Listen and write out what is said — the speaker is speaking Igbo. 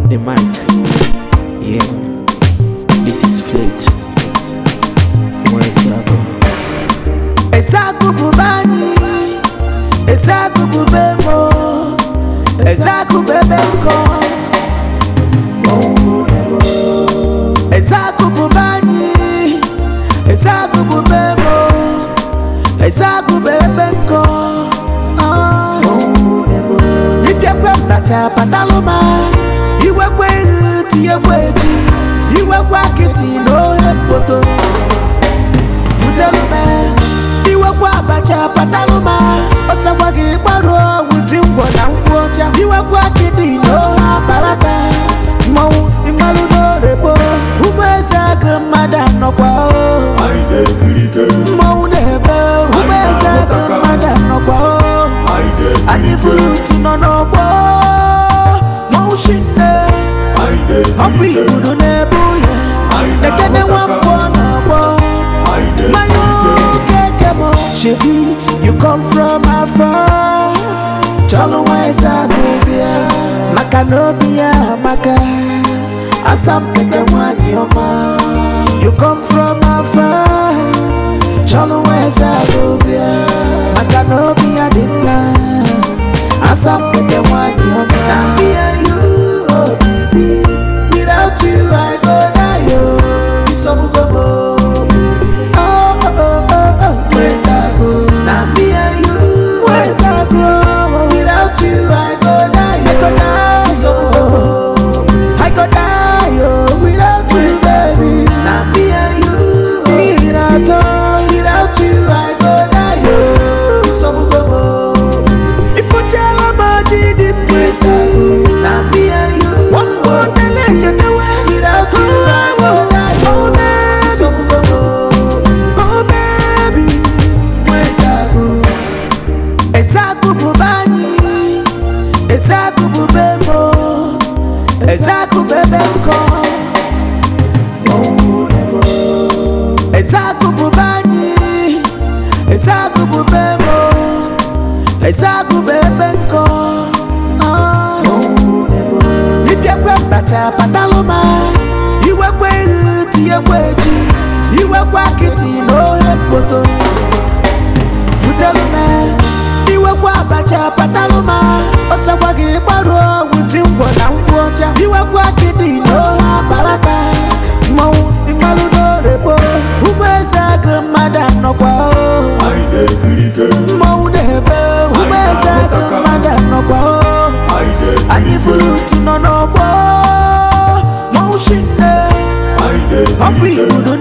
the mic. Yeah, this is Fleet. Nwaezeagu. Nwaezeagu bubani, Nwaezeagu bubemo, Nwaezeagu bebenko. Nwaezeagu bubani, Nwaezeagu bubemo, Nwaezeagu bebenko. Ipyekwe mbacha pataluma, iwekwe tiyekweji, iwekwe kiti no hempoto. Futelume, iwekwe abacha pataluma, osawagi paro wuti ngwona ngwocha. Iwekwe kiti no baraka, mau imalu no rebo. Nwaezeagu mada nokwa o, mau nebe. Nwaezeagu mada nokwa o. Ani fruit no no bo, mo shinde. Obi uno nebuye, nekene wambo no bo. Mayo kekemo, shebi you come from afar. Cholo Nwaezeagu bia, makanobia maka. Asampeke mwanyoma. You come from afar. Cholo Nwaezeagu bia, makanobia dimla. Asampeke mwanyoma. Now me and you, oh baby, without you I go die, oh. Isobugobo. Oh, oh, oh, oh, oh, Nwaezeagu. Now me and you, Nwaezeagu, without you I go die, I go die, Isobugobo. I go die, oh, without you, now me and you, without you I go die, oh, Isobugobo. Nwaezeagu, now me and you. One more than legend away. Without you, I will die. Oh baby, oh baby. Nwaezeagu, Nwaezeagu bubani, Nwaezeagu bubemo, Nwaezeagu bebenko. Nwaezeagu bubani, Nwaezeagu bubemo, Nwaezeagu bebenko. Bacha pataluma, iwekwe tiyekweji, iwekwe kiti no hempoto. Futelume, iwekwe bacha pataluma, osawagi paro wuti ngwona ngwocha. Iwekwe kiti no baraka, mau imalu no rebo. Nwaezeagu mada nokwa o, mau nebe. Nwaezeagu mada nokwa o. Ani fruit no no bo, mo shinde. Obi uno